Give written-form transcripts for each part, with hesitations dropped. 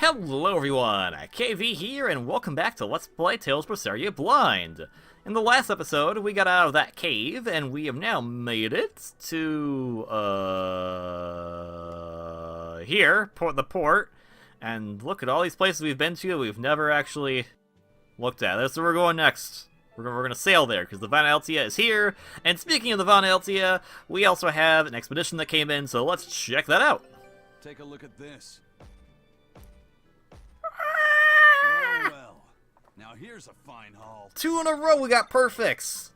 Hello everyone, KV here, and welcome back to Let's Play Tales Berseria Blind. In the last episode, we got out of that cave, and we have now made it to, here, the port. And look at all these places we've been to we've never actually looked at. That's where we're going next. We're gonna sail there, because the Van Altia is here. And speaking of the Van Altia, we also have an expedition that came in, so let's check that out. Take a look at this. Well, now here's a fine haul. 2 in a row, we got perfects.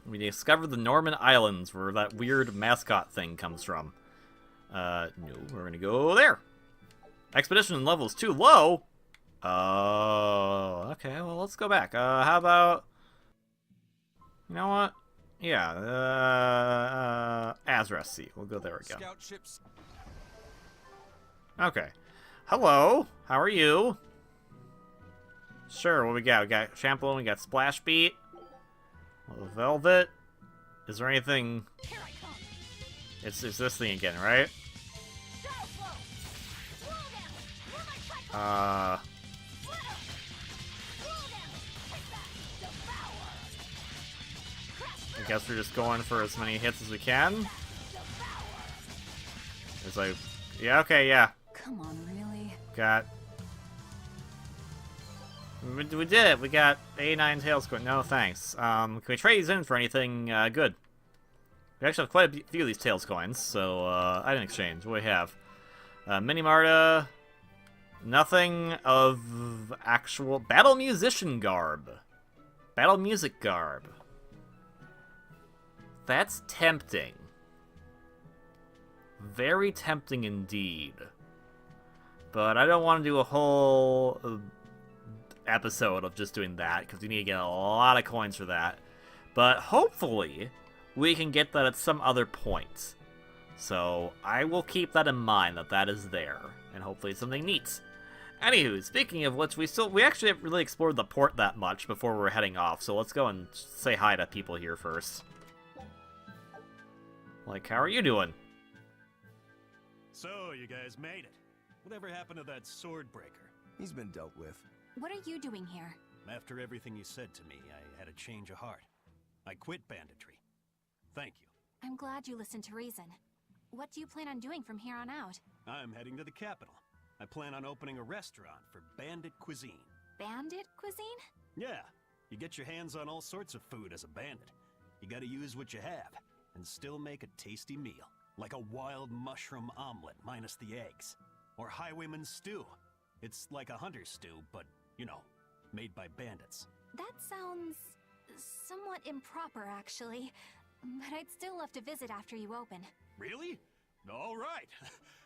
We discovered the Norman Islands, where that weird mascot thing comes from. No, we're gonna go there. Expedition level is too low. Oh, okay, well, let's go back. How about... You know what? Yeah, Azra Sea. We'll go there again. Scout ships. Okay. Hello, how are you? Sure, what we got? We got Champlain, we got Splash Beat. Velvet. Is there anything... It's this thing again, right? I guess we're just going for as many hits as we can. It's like... Yeah, okay, yeah. Come on, really? Got... We did it. We got 89 tails going. No, thanks. Can we trade these in for anything good? We actually have quite a few of these tails coins, so I didn't exchange. What do we have? Mini Marta. Nothing of actual... Battle Musician Garb. Battle Music Garb. That's tempting. Very tempting indeed. But I don't want to do a whole episode of just doing that, because we need to get a lot of coins for that. But hopefully, we can get that at some other point. So I will keep that in mind, that is there. And hopefully it's something neat. Anywho, speaking of which, we actually haven't really explored the port that much before we're heading off. So let's go and say hi to people here first. Like, how are you doing? So, you guys made it. Whatever happened to that sword breaker? He's been dealt with. What are you doing here? After everything you said to me, I had a change of heart. I quit banditry. Thank you. I'm glad you listened to reason. What do you plan on doing from here on out? I'm heading to the capital. I plan on opening a restaurant for bandit cuisine. Bandit cuisine? Yeah, you get your hands on all sorts of food as a bandit. You gotta use what you have, and still make a tasty meal. Like a wild mushroom omelet minus the eggs. Or highwayman's stew. It's like a hunter's stew, but, you know, made by bandits. That sounds... somewhat improper, actually. But I'd still love to visit after you open. Really? All right.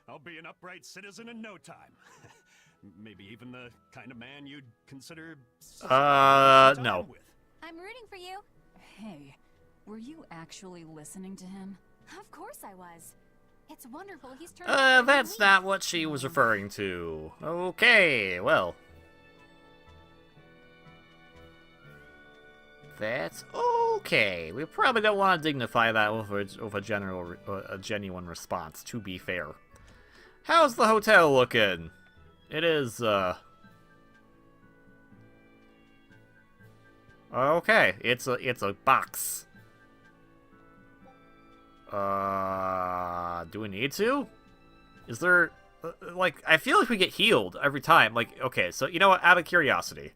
I'll be an upright citizen in no time. Maybe even the kind of man you'd consider... no. With. I'm rooting for you. Hey, were you actually listening to him? Of course I was. It's wonderful he's turned... That's not what she was referring to. Okay, well. That's okay. We probably don't want to dignify that with a genuine response, to be fair. How's the hotel looking? It is, okay, it's a box. Do we need to? Is there... like, I feel like we get healed every time. Like, okay, so, you know what? Out of curiosity,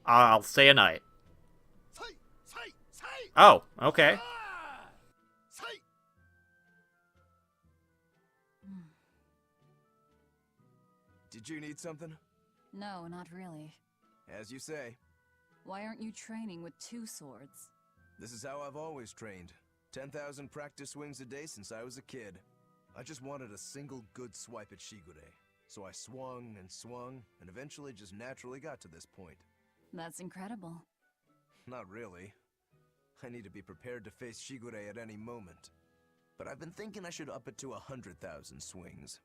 I'll stay a night. Oh, okay. Did you need something? No, not really. As you say. Why aren't you training with 2 swords? This is how I've always trained. 10,000 practice swings a day since I was a kid. I just wanted a single good swipe at Shigure. So I swung, and eventually just naturally got to this point. That's incredible. Not really. I need to be prepared to face Shigure at any moment. But I've been thinking I should up it to 100,000 swings.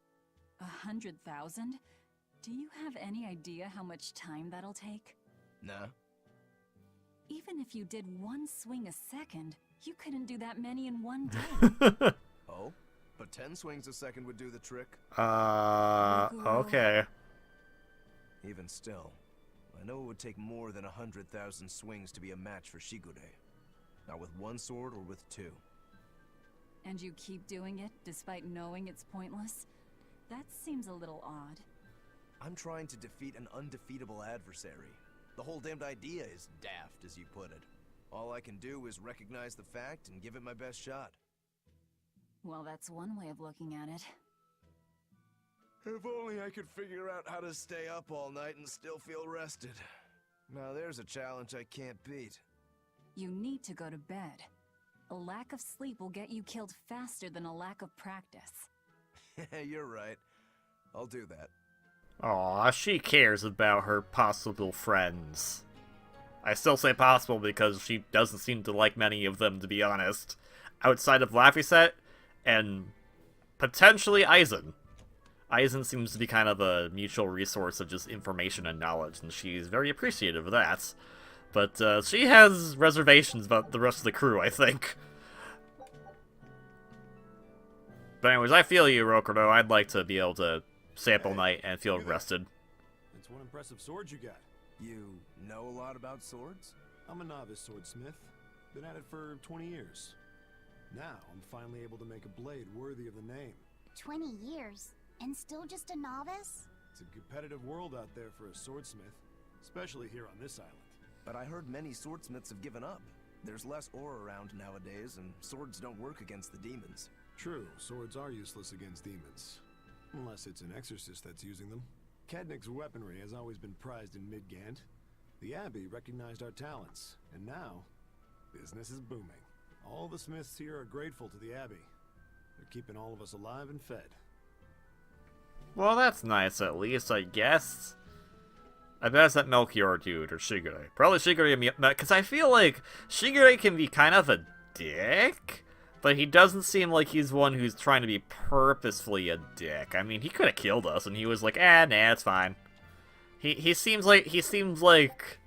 100,000? Do you have any idea how much time that'll take? Nah. Even if you did 1 swing a second, you couldn't do that many in 1 day. Oh? But 10 swings a second would do the trick. Okay. Even still, I know it would take more than 100,000 swings to be a match for Shigure. Not with one sword or with two. And you keep doing it, despite knowing it's pointless? That seems a little odd. I'm trying to defeat an undefeatable adversary. The whole damned idea is daft, as you put it. All I can do is recognize the fact and give it my best shot. Well, that's one way of looking at it. If only I could figure out how to stay up all night and still feel rested. Now there's a challenge I can't beat. You need to go to bed. A lack of sleep will get you killed faster than a lack of practice. You're right. I'll do that. Aw, she cares about her possible friends. I still say possible because she doesn't seem to like many of them, to be honest. Outside of Laphicet and potentially Aizen. Aizen seems to be kind of a mutual resource of just information and knowledge, and she's very appreciative of that. But she has reservations about the rest of the crew, I think. But anyways, I feel you, Rokudo. I'd like to be able to stay up all night and feel rested. That's one impressive sword you got. You know a lot about swords? I'm a novice swordsmith. Been at it for 20 years. Now, I'm finally able to make a blade worthy of the name. 20 years? And still just a novice? It's a competitive world out there for a swordsmith, especially here on this island. But I heard many swordsmiths have given up. There's less ore around nowadays, and swords don't work against the demons. True, swords are useless against demons. Unless it's an exorcist that's using them. Kadnik's weaponry has always been prized in Midgant. The Abbey recognized our talents, and now, business is booming. All the smiths here are grateful to the Abbey. They're keeping all of us alive and fed. Well, that's nice at least, I guess. I bet it's that Melchior dude, or Shigure. Probably Shigure, because I feel like Shigure can be kind of a dick, but he doesn't seem like he's one who's trying to be purposefully a dick. I mean, he could have killed us, and he was like, nah, it's fine. He seems like,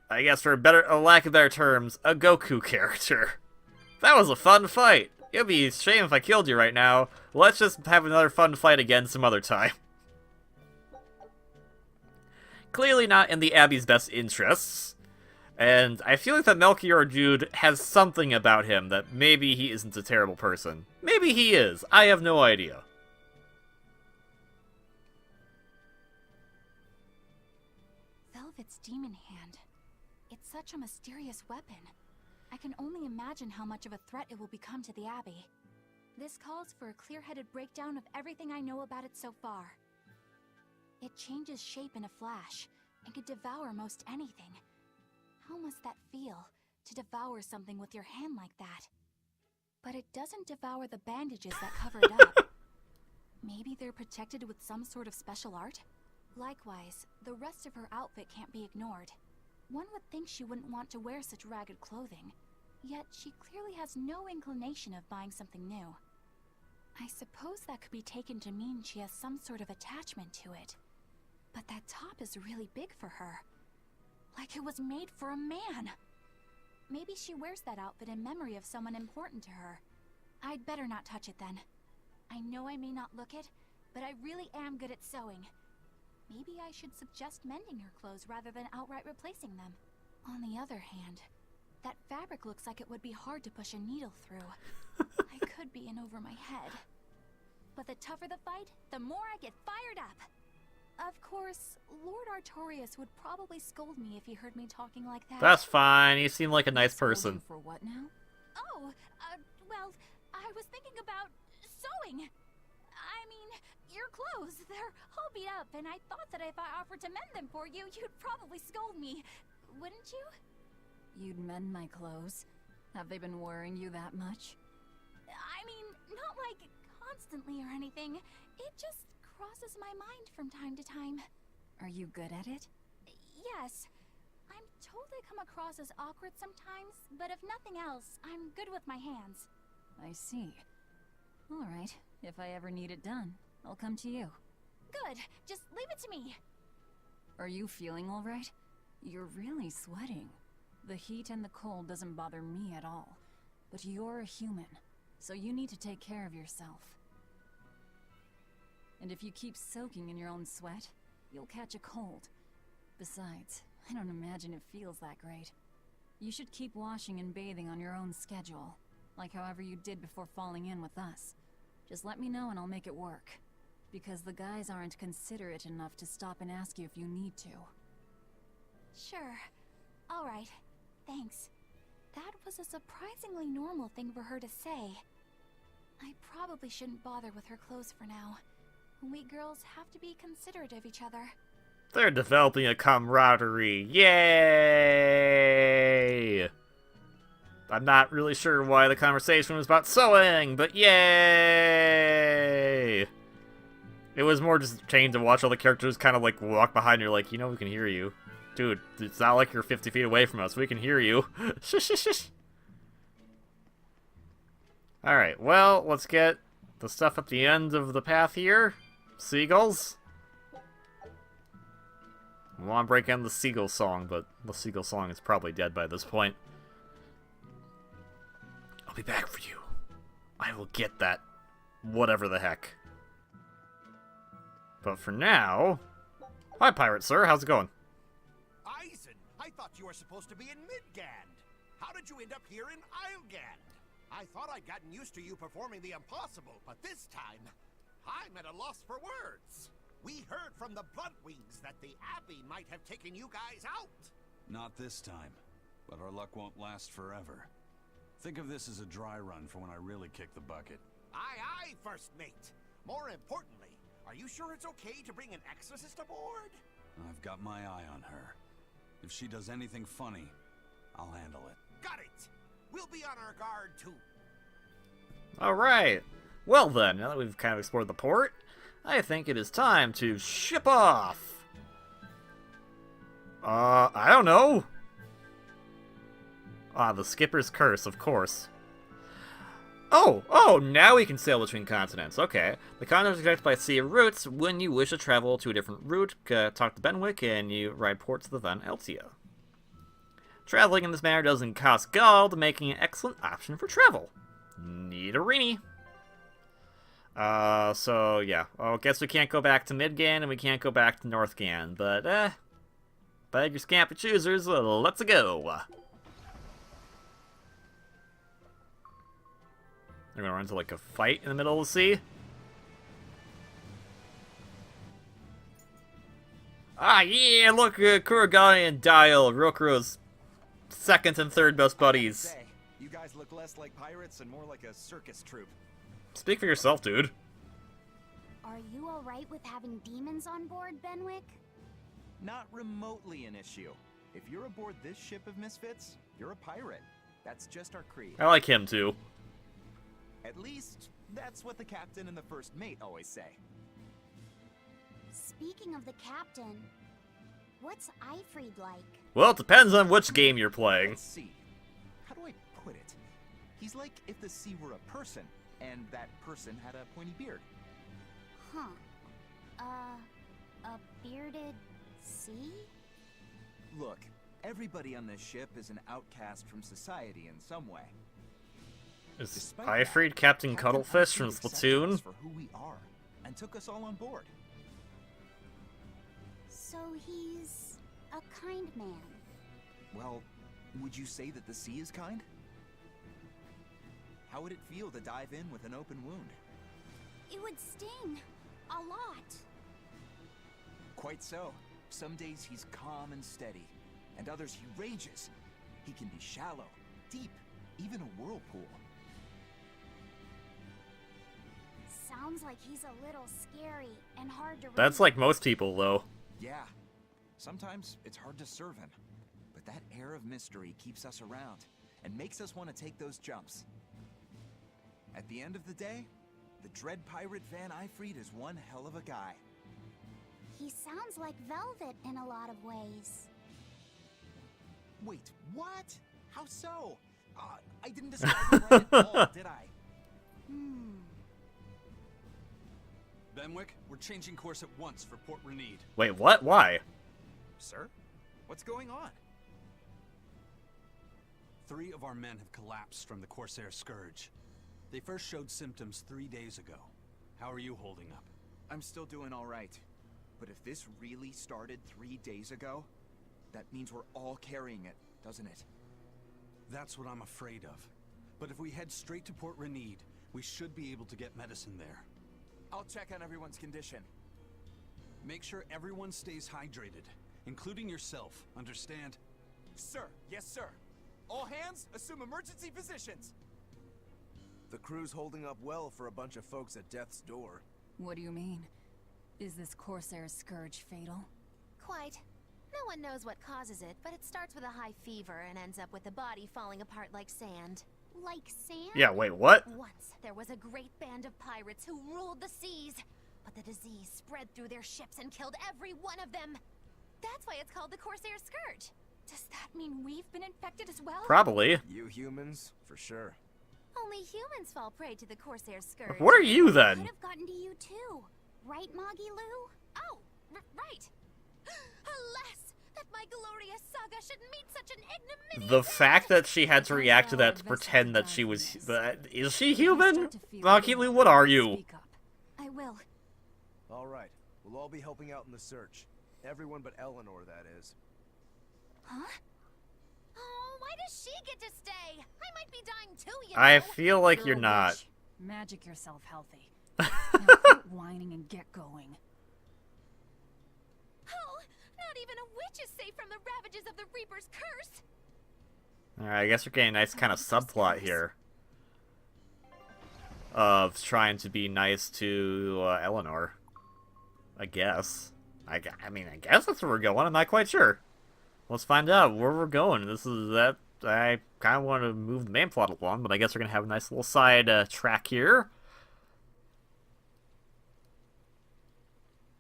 I guess for a lack of better terms, a Goku character. That was a fun fight. It'd be a shame if I killed you right now. Let's just have another fun fight again some other time. Clearly not in the Abbey's best interests. And I feel like that Melchior dude has something about him that maybe he isn't a terrible person. Maybe he is. I have no idea. Velvet's demon hand. It's such a mysterious weapon. I can only imagine how much of a threat it will become to the Abbey. This calls for a clear-headed breakdown of everything I know about it so far. It changes shape in a flash, and can devour most anything. How must that feel, to devour something with your hand like that? But it doesn't devour the bandages that cover it up. Maybe they're protected with some sort of special art? Likewise, the rest of her outfit can't be ignored. One would think she wouldn't want to wear such ragged clothing, yet she clearly has no inclination of buying something new. I suppose that could be taken to mean she has some sort of attachment to it. But that top is really big for her. Like it was made for a man. Maybe she wears that outfit in memory of someone important to her. I'd better not touch it then. I know I may not look it, but I really am good at sewing. Maybe I should suggest mending her clothes rather than outright replacing them. On the other hand, that fabric looks like it would be hard to push a needle through. I could be in over my head. But the tougher the fight, the more I get fired up. Of course, Lord Artorias would probably scold me if he heard me talking like that. That's fine. You seem like a nice Scold you person. For what now? Oh, well, I was thinking about sewing. I mean, your clothes, they're all beat up, and I thought that if I offered to mend them for you, you'd probably scold me. Wouldn't you? You'd mend my clothes? Have they been worrying you that much? I mean, not like constantly or anything. It just crosses my mind from time to time. Are you good at it? Yes. I'm told I come across as awkward sometimes, but if nothing else, I'm good with my hands. I see. All right. If I ever need it done, I'll come to you. Good. Just leave it to me. Are you feeling all right? You're really sweating. The heat and the cold doesn't bother me at all. But you're a human. so you need to take care of yourself. And if you keep soaking in your own sweat, you'll catch a cold. Besides, I don't imagine it feels that great. You should keep washing and bathing on your own schedule, like however you did before falling in with us. Just let me know and I'll make it work. Because the guys aren't considerate enough to stop and ask you if you need to. Sure. Alright. Thanks. That was a surprisingly normal thing for her to say. I probably shouldn't bother with her clothes for now. We girls have to be considerate of each other. They're developing a camaraderie. Yay! I'm not really sure why the conversation was about sewing, but yay! It was more just chained to watch all the characters kind of like walk behind you like, you know, we can hear you. Dude, it's not like you're 50 feet away from us. We can hear you. Shush, shush, shush. Alright, well, let's get the stuff at the end of the path here. Seagulls. I want to break down the seagull song, but the seagull song is probably dead by this point. I'll be back for you. I will get that. Whatever the heck. But for now... Hi, pirate sir. How's it going? Eisen, I thought you were supposed to be in Midgand. How did you end up here in Islegand? I thought I'd gotten used to you performing the impossible, but this time, I'm at a loss for words. We heard from the Bloodwings that the Abbey might have taken you guys out. Not this time, but our luck won't last forever. Think of this as a dry run for when I really kick the bucket. Aye, aye, First Mate. More importantly, are you sure it's okay to bring an exorcist aboard? I've got my eye on her. If she does anything funny, I'll handle it. Got it. We'll be on our guard, too. Alright. Well then, now that we've kind of explored the port, I think it is time to ship off. I don't know. Ah, the skipper's curse, of course. Oh, now we can sail between continents. Okay. The continents are connected by sea routes. When you wish to travel to a different route, talk to Benwick and you ride port to the Van Eltia. Traveling in this manner doesn't cost gold, making an excellent option for travel. Neaterini. So yeah. I guess we can't go back to Midgand and we can't go back to Northgand, but beg your scampy choosers, let's go. They're gonna run into like a fight in the middle of the sea. Ah yeah, look at Kuragani and Dial, Rokuro's second and third best buddies. Say, you guys look less like pirates and more like a circus troupe. Speak for yourself, dude. Are you alright with having demons on board, Benwick? Not remotely an issue. If you're aboard this ship of misfits, you're a pirate. That's just our creed. I like him too. At least, that's what the captain and the first mate always say. Speaking of the captain, what's Eifried like? Well, it depends on which game you're playing. Let's see. How do I put it? He's like if the sea were a person, and that person had a pointy beard. Huh. A bearded sea? Look, everybody on this ship is an outcast from society in some way. Is Despite Eifried that, Captain Captain Cuttlefish from Eifried accepted Splatoon? us for who we are, and took us all on board. So he's a kind man. Well, would you say that the sea is kind? How would it feel to dive in with an open wound? It would sting. A lot. Quite so. Some days he's calm and steady, and others he rages. He can be shallow, deep, even a whirlpool. Sounds like he's a little scary and hard to That's read. like most people, though. Yeah. Sometimes it's hard to serve him, but that air of mystery keeps us around and makes us want to take those jumps. At the end of the day, the dread pirate Van Eifried is one hell of a guy. He sounds like Velvet in a lot of ways. Wait, what? How so? I didn't describe him right at all, did I? Benwick, we're changing course at once for Port Renede. Wait, what? Why? Sir? What's going on? 3 of our men have collapsed from the Corsair Scourge. They first showed symptoms 3 days ago. How are you holding up? I'm still doing all right. But if this really started 3 days ago, that means we're all carrying it, doesn't it? That's what I'm afraid of. But if we head straight to Port Renede, we should be able to get medicine there. I'll check on everyone's condition. Make sure everyone stays hydrated, including yourself, understand? Sir, yes sir. All hands, assume emergency positions. The crew's holding up well for a bunch of folks at death's door. What do you mean? Is this Corsair's Scourge fatal? Quite. No one knows what causes it, but it starts with a high fever and ends up with the body falling apart like sand. Like sand? Yeah, wait, what? Once, there was a great band of pirates who ruled the seas, but the disease spread through their ships and killed every one of them. That's why it's called the Corsair Scourge. Does that mean we've been infected as well? Probably. You humans, for sure. Only humans fall prey to the Corsair Scourge. What are you Could then? have gotten to you too. Right, Magilou? Oh, right. Alas, that my glorious saga should meet such an ignominious The fact that she had to react to that to pretend that she was... is she human? Magilou, what are you? Speak up. I will. All right, we'll all be helping out in the search. Everyone but Eleanor, that is. Huh? Oh, why does she get to stay? I might be dying too, you I know. feel like you're a not. witch. Magic yourself healthy. Now quit whining and get going. Oh, not even a witch is safe from the ravages of the Reaper's curse. Alright, I guess we're getting a nice kind of subplot here. Of trying to be nice to Eleanor. I guess. I mean, I guess that's where we're going. I'm not quite sure. Let's find out where we're going. This is that. I kind of want to move the main plot along, but I guess we're going to have a nice little side track here.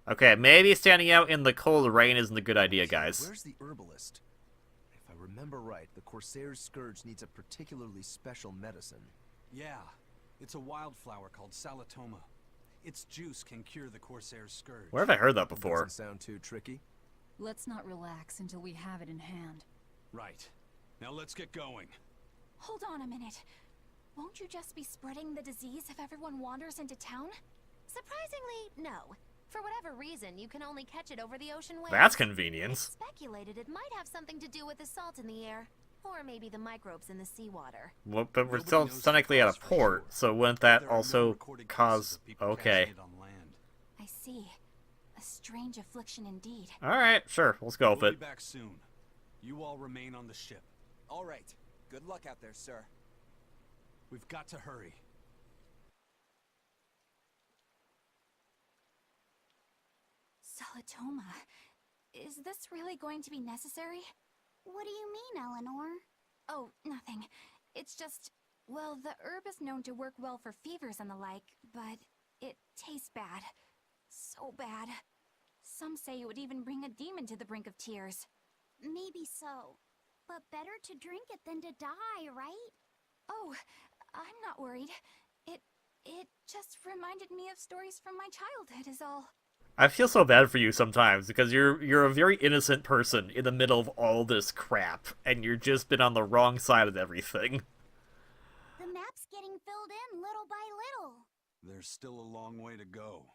Okay, maybe standing out in the cold rain isn't a good idea, guys. Where's the herbalist? If I remember right, the Corsair's Scourge needs a particularly special medicine. Yeah, it's a wildflower called Salatoma. Its juice can cure the Corsair's Scourge. Where have I heard that before? Doesn't sound too tricky. Let's not relax until we have it in hand. Right. Now let's get going. Hold on a minute. Won't you just be spreading the disease if everyone wanders into town? Surprisingly, no. For whatever reason, you can only catch it over the ocean waves. That's It's convenience. speculated it might have something to do with the salt in the air, or maybe the microbes in the seawater. Well, but we're Nobody still knows the technically at a cause for port, sure. so wouldn't that There are no also recorded cases cause... of people Okay. catching it on land. I see. A strange affliction indeed. Alright, sure. Let's go with We'll it. be back soon. You all remain on the ship. All right. Good luck out there, sir. We've got to hurry. Salatoma. Is this really going to be necessary? What do you mean, Eleanor? Oh, nothing. It's just... Well, the herb is known to work well for fevers and the like, but it tastes bad. So bad. Some say it would even bring a demon to the brink of tears. Maybe so. But better to drink it than to die, right? Oh, I'm not worried. It just reminded me of stories from my childhood is all. I feel so bad for you sometimes, because you're a very innocent person in the middle of all this crap, and you've just been on the wrong side of everything. The map's getting filled in little by little. There's still a long way to go.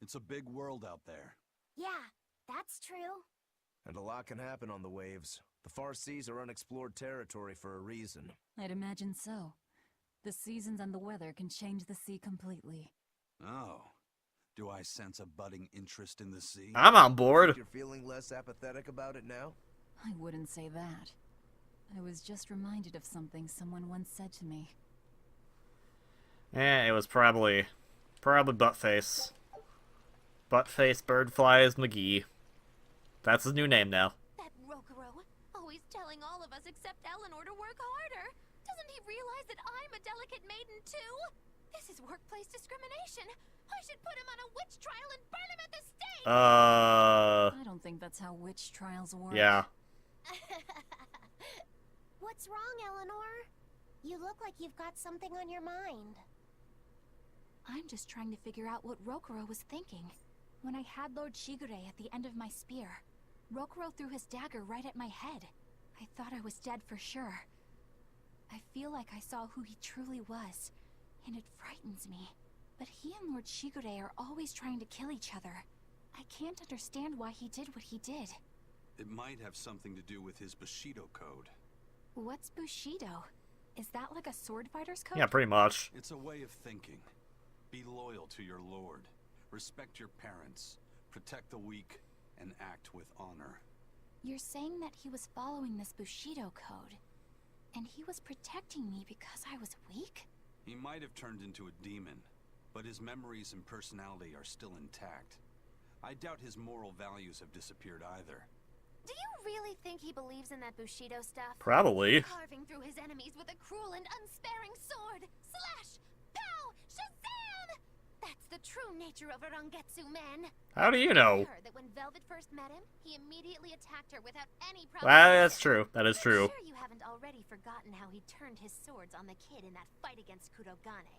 It's a big world out there. Yeah, that's true. And a lot can happen on the waves. The far seas are unexplored territory for a reason. I'd imagine so. The seasons and the weather can change the sea completely. Oh. Do I sense a budding interest in the sea? I'm on board. You're feeling less apathetic about it now? I wouldn't say that. I was just reminded of something someone once said to me. It was probably Buttface. Buttface Birdflies McGee. That's his new name now. That Rokuro, always telling all of us except Eleanor to work harder. Doesn't he realize that I'm a delicate maiden too? This is workplace discrimination. I should put him on a witch trial and burn him at the stake! I don't think that's how witch trials work. Yeah. What's wrong, Eleanor? You look like you've got something on your mind. I'm just trying to figure out what Rokuro was thinking. When I had Lord Shigure at the end of my spear, Rokuro threw his dagger right at my head. I thought I was dead for sure. I feel like I saw who he truly was, and it frightens me. But he and Lord Shigure are always trying to kill each other. I can't understand why he did what he did. It might have something to do with his Bushido code. What's Bushido? Is that like a sword fighter's code? Yeah, pretty much. It's a way of thinking. Be loyal to your lord. Respect your parents. Protect the weak. And act with honor. You're saying that he was following this Bushido code, and he was protecting me because I was weak? He might have turned into a demon, but his memories and personality are still intact. I doubt his moral values have disappeared either. Do you really think he believes in that Bushido stuff? Probably. Carving through his enemies with a cruel and unsparing sword. Slash! Pow! Shazam! That's the true nature of a Rangetsu man. How do you know? I heard that when Velvet first met him, he immediately attacked her without any Well, provocation. that's true. That is true. I'm sure you haven't already forgotten how he turned his swords on the kid in that fight against Kurogane.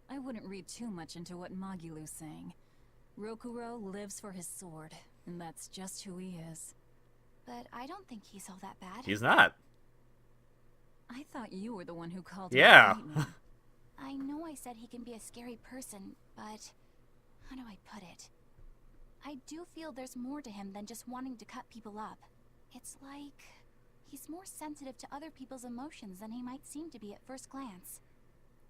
I wouldn't read too much into what Magilou's saying. Rokuro lives for his sword, and that's just who he is. But I don't think he's all that bad. He's not. I thought you were the one who called Yeah. him frightening. I know I said he can be a scary person, but how do I put it? I do feel there's more to him than just wanting to cut people up. It's like he's more sensitive to other people's emotions than he might seem to be at first glance.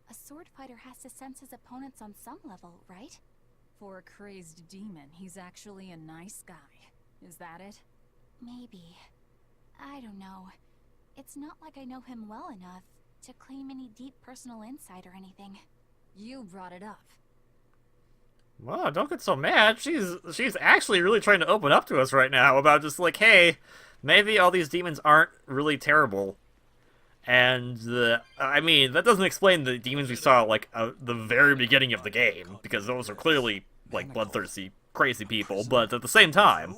A sword fighter has to sense his opponents on some level, right? For a crazed demon, he's actually a nice guy. Is that it? Maybe. I don't know. It's not like I know him well enough to claim any deep personal insight or anything. You brought it up. Well, don't get so mad. She's actually really trying to open up to us right now about just like, hey, maybe all these demons aren't really terrible. And, I mean, that doesn't explain the demons we saw, like, the very beginning of the game, because those are clearly, like, bloodthirsty, crazy people, but at the same time...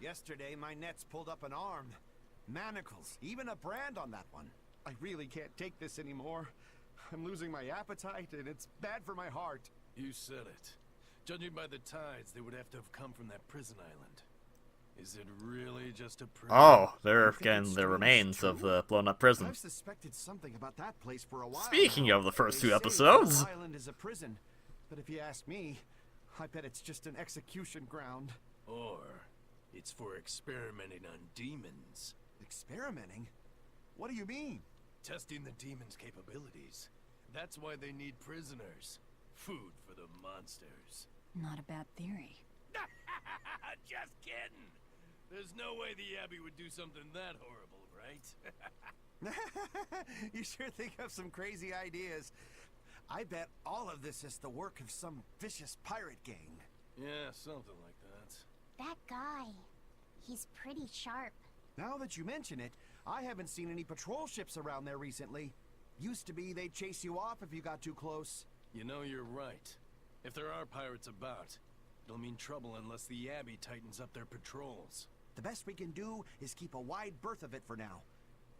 Yesterday, my nets pulled up an arm. Manacles, even a brand on that one. I really can't take this anymore. I'm losing my appetite, and it's bad for my heart. You said it. Judging by the tides, they would have to have come from that prison island. Is it really just a prison? Oh, there again, the remains of the blown-up prison. I've suspected something about that place for a while. Speaking now. of the first They two say episodes... Whole Island is a prison, but if you ask me, I bet it's just an execution ground. Or it's for experimenting on demons. Experimenting? What do you mean? Testing the demons' capabilities. That's why they need prisoners. Food for the monsters. Not a bad theory. Just kidding. There's no way the Abbey would do something that horrible, right? You sure think of some crazy ideas. I bet all of this is the work of some vicious pirate gang. Yeah, something like that. That guy, he's pretty sharp. Now that you mention it, I haven't seen any patrol ships around there recently. Used to be they'd chase you off if you got too close. You know, you're right. If there are pirates about, it'll mean trouble unless the Abbey tightens up their patrols. The best we can do is keep a wide berth of it for now.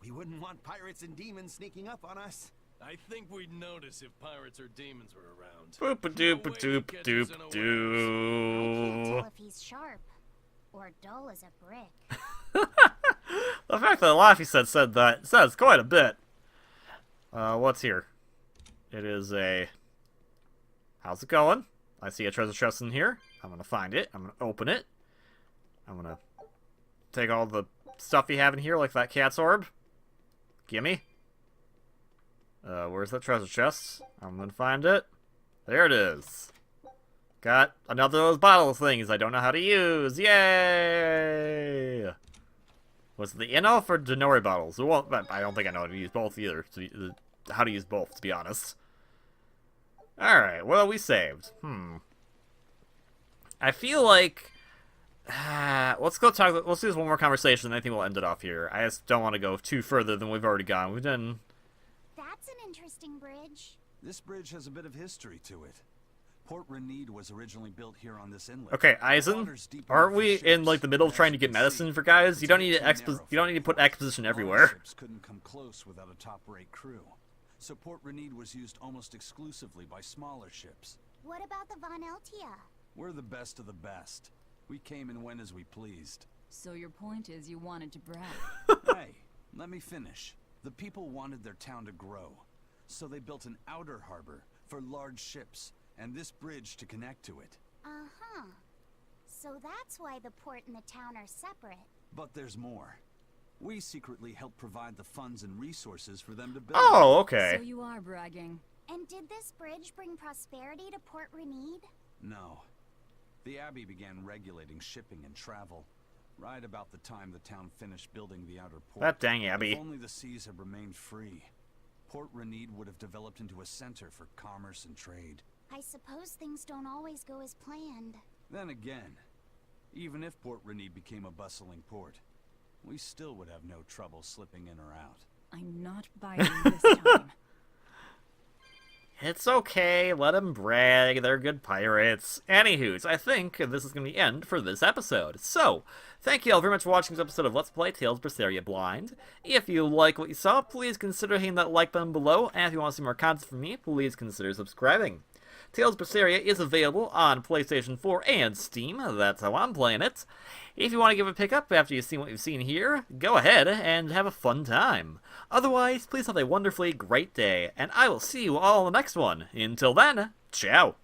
We wouldn't want pirates and demons sneaking up on us. I think we'd notice if pirates or demons were around. Boop-a-doop-a-doop-doop-doo. I can't tell if he's sharp or dull as a brick. The fact that Laffy said that says quite a bit. What's here? It is a... How's it going? I see a treasure chest in here. I'm gonna find it. I'm gonna open it. I'm gonna take all the stuff you have in here, like that cat's orb. Gimme. Where's that treasure chest? I'm gonna find it. There it is. Got another of those bottle things I don't know how to use. Yay! Was it the Inof or Denori bottles? Well, I don't think I know how to use both either. How to use both, to be honest. Alright, well, we saved. I feel like... let's go talk... Let's do this one more conversation, and I think we'll end it off here. I just don't want to go too further than we've already gone. We've done... That's an interesting bridge. This bridge has a bit of history to it. Port Renede was originally built here on this inlet. Okay, Eisen, aren't we in like the middle of trying to get medicine for guys? You don't need to put exposition everywhere. Ships couldn't come close without a top-rate crew, so Port Renede was used almost exclusively by smaller ships. What about the Von Eltia? We're the best of the best. We came and went as we pleased. So your point is you wanted to brag. Hey, let me finish. The people wanted their town to grow, so they built an outer harbor for large ships, and this bridge to connect to it. Uh-huh. So that's why the port and the town are separate. But there's more. We secretly help provide the funds and resources for them to build. Oh, okay. So you are bragging. And did this bridge bring prosperity to Port Renede? No. The Abbey began regulating shipping and travel, right about the time the town finished building the outer port. That dang Abbey. If only the seas had remained free, Port Renede would have developed into a center for commerce and trade. I suppose things don't always go as planned. Then again, even if Port Renede became a bustling port, we still would have no trouble slipping in or out. I'm not biting this time. It's okay, let them brag, they're good pirates. Anywho's, I think this is going to be the end for this episode. So, thank you all very much for watching this episode of Let's Play Tales of Berseria Blind. If you like what you saw, please consider hitting that like button below, and if you want to see more content from me, please consider subscribing. Tales of Berseria is available on PlayStation 4 and Steam, that's how I'm playing it. If you want to give it a pick up after you've seen what you've seen here, go ahead and have a fun time. Otherwise, please have a wonderfully great day, and I will see you all in the next one. Until then, ciao!